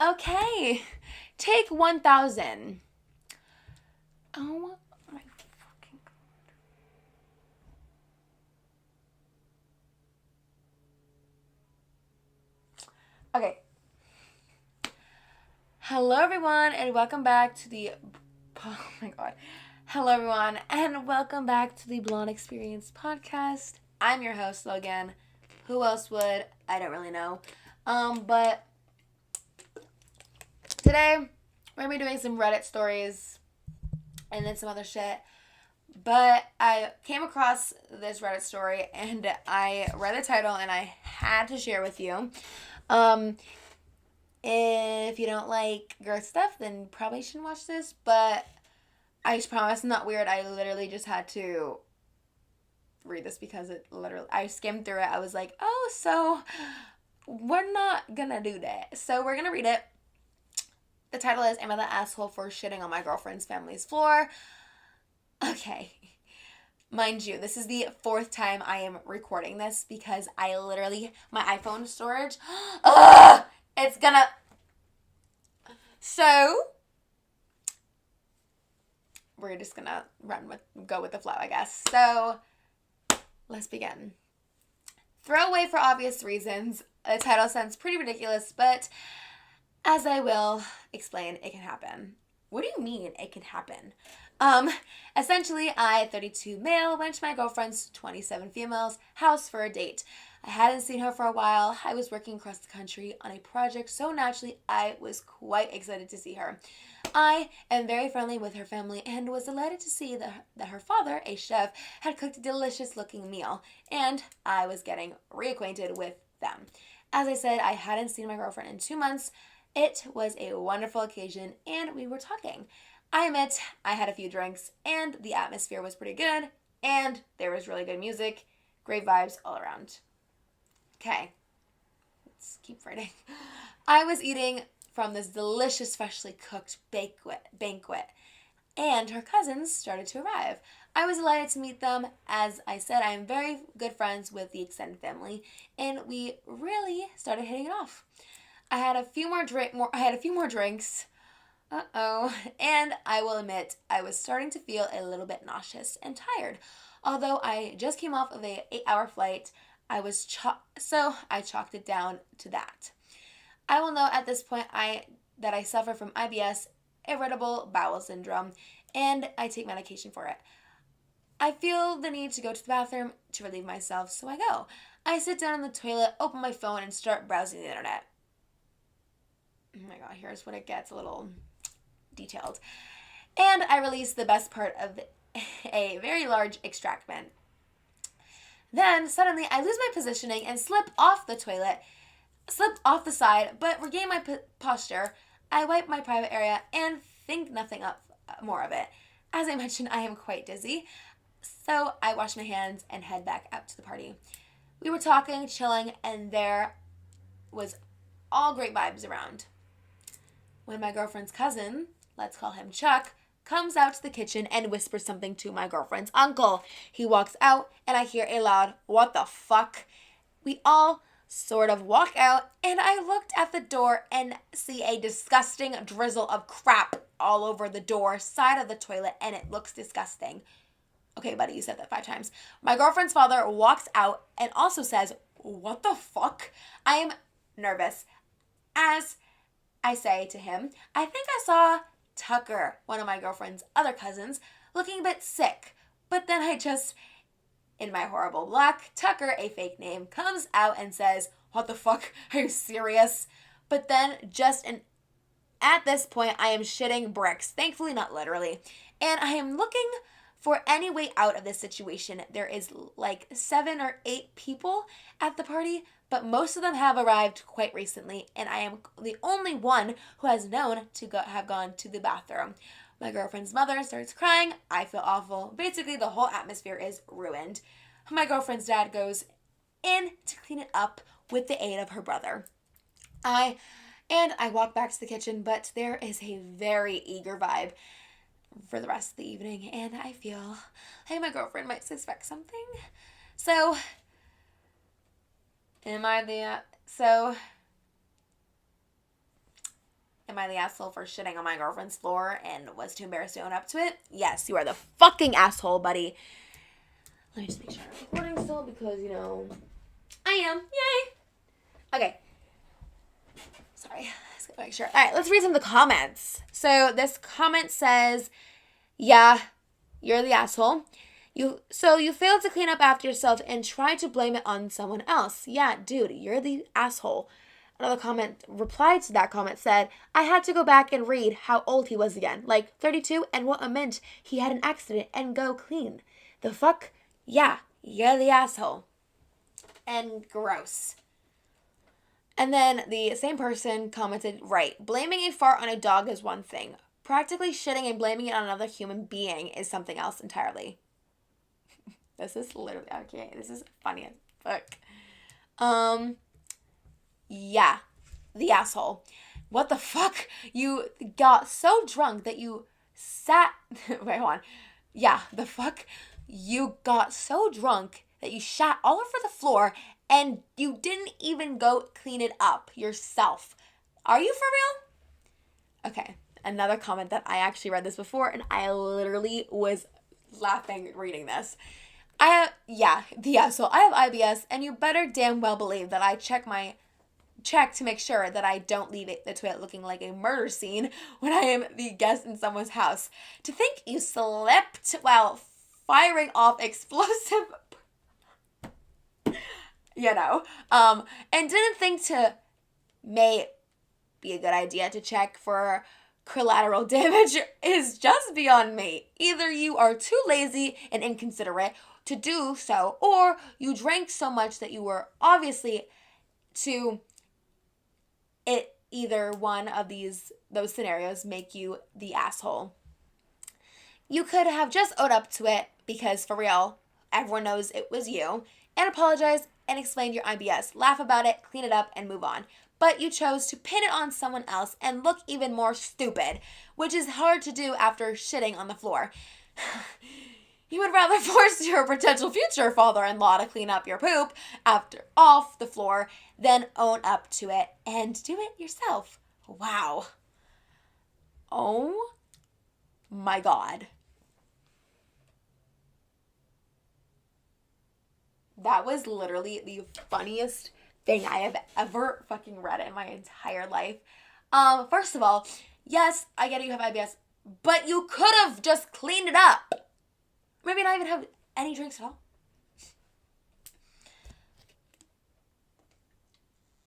Okay. Take 1,000. Oh my fucking. Okay. Hello, everyone, and welcome back to the. Oh my god. Hello, everyone, and welcome back to the Blonde Experience podcast. I'm your host, Logan. Who else would? I don't really know. But today we're gonna be doing some Reddit stories and then some other shit. But I came across this Reddit story and I read the title and I had to share with you. Um, if you don't like girth stuff, then probably shouldn't watch this. But I promise, not weird. I literally just had to read this because I skimmed through it. I was like, oh, so we're not gonna do that. So we're gonna read it. The title is Am I the Asshole for Shitting on My Girlfriend's Family's Floor? Okay. Mind you, this is the fourth time I am recording this because I literally, my iPhone storage, it's gonna. So, we're just gonna go with the flow, I guess. So, let's begin. Throwaway for obvious reasons. The title sounds pretty ridiculous, but as I will explain, it can happen. What do you mean it can happen? Um, Essentially, I, 32 male, went to my girlfriend's 27 females house for a date. I hadn't seen her for a while. I was working across the country on a project, so naturally, I was quite excited to see her. I am very friendly with her family and was delighted to see that her father, a chef, had cooked a delicious looking meal, and I was getting reacquainted with them. As I said, I hadn't seen my girlfriend in 2 months. It was a wonderful occasion, and we were talking. I admit I had a few drinks, and the atmosphere was pretty good, and there was really good music, great vibes all around. Okay, let's keep writing. I was eating from this delicious, freshly cooked banquet, and her cousins started to arrive. I was delighted to meet them. As I said, I am very good friends with the extended family, and we really started hitting it off. I had a few more drinks. Uh-oh. And I will admit, I was starting to feel a little bit nauseous and tired. Although I just came off of a 8-hour flight, so I chalked it down to that. I will note at this point that I suffer from IBS, irritable bowel syndrome, and I take medication for it. I feel the need to go to the bathroom to relieve myself, so I go. I sit down on the toilet, open my phone, and start browsing the internet. Oh my god, here's what it gets a little detailed. And I release the best part of a very large extractment. Then suddenly I lose my positioning and slip off the side, but regain my posture. I wipe my private area and think nothing up more of it. As I mentioned, I am quite dizzy, so I wash my hands and head back out to the party. We were talking, chilling, and there was all great vibes around. When my girlfriend's cousin, let's call him Chuck, comes out to the kitchen and whispers something to my girlfriend's uncle. He walks out, and I hear a loud, "What the fuck?" We all sort of walk out, and I looked at the door and see a disgusting drizzle of crap all over the door side of the toilet, and it looks disgusting. Okay, buddy, you said that 5 times. My girlfriend's father walks out and also says, "What the fuck?" I am nervous. As I say to him, I think I saw Tucker, one of my girlfriend's other cousins, looking a bit sick. But then in my horrible luck, Tucker, a fake name, comes out and says, "What the fuck? Are you serious?" But then at this point, I am shitting bricks. Thankfully, not literally. And I am looking for any way out of this situation. There is like 7 or 8 people at the party, but most of them have arrived quite recently, and I am the only one who has known to have gone to the bathroom. My girlfriend's mother starts crying. I feel awful. Basically, the whole atmosphere is ruined. My girlfriend's dad goes in to clean it up with the aid of her brother. I walk back to the kitchen, but there is a very eager vibe for the rest of the evening, and I feel like my girlfriend might suspect something. So, am I the. So, Am I the asshole for shitting on my girlfriend's floor and was too embarrassed to own up to it? Yes, you are the fucking asshole, buddy. Let me just make sure I'm recording still because, I am. Yay. Okay. Sorry. Let's go make sure. All right, let's read some of the comments. So this comment says, yeah, you're the asshole. You failed to clean up after yourself and tried to blame it on someone else. Yeah, dude, you're the asshole. Another comment replied to that comment said, I had to go back and read how old he was again. Like 32 and what it meant he had an accident and go clean. The fuck? Yeah, you're the asshole. And gross. And then the same person commented, right, blaming a fart on a dog is one thing. Practically shitting and blaming it on another human being is something else entirely. This is literally, okay, this is funny as fuck. Yeah, the asshole. What the fuck? You got so drunk that you sat, wait, hold on. Yeah, the fuck? You got so drunk that you shat all over the floor and you didn't even go clean it up yourself. Are you for real? Okay, another comment that I actually read this before and I literally was laughing reading this. The asshole. I have IBS and you better damn well believe that I check to make sure that I don't leave the toilet looking like a murder scene when I am the guest in someone's house. To think you slept while firing off explosive, and didn't think to may be a good idea to check for collateral damage is just beyond me. Either you are too lazy and inconsiderate to do so, or you drank so much that you were obviously to it. Either one of those scenarios make you the asshole. You could have just owned up to it because for real, everyone knows it was you, and apologize and explain your IBS, laugh about it, clean it up, and move on. But you chose to pin it on someone else and look even more stupid, which is hard to do after shitting on the floor. You would rather force your potential future father-in-law to clean up your poop off the floor than own up to it and do it yourself. Wow. Oh my God. That was literally the funniest thing I have ever fucking read in my entire life. First of all, yes, I get it, you have IBS, but you could have just cleaned it up. Maybe not even have any drinks at all.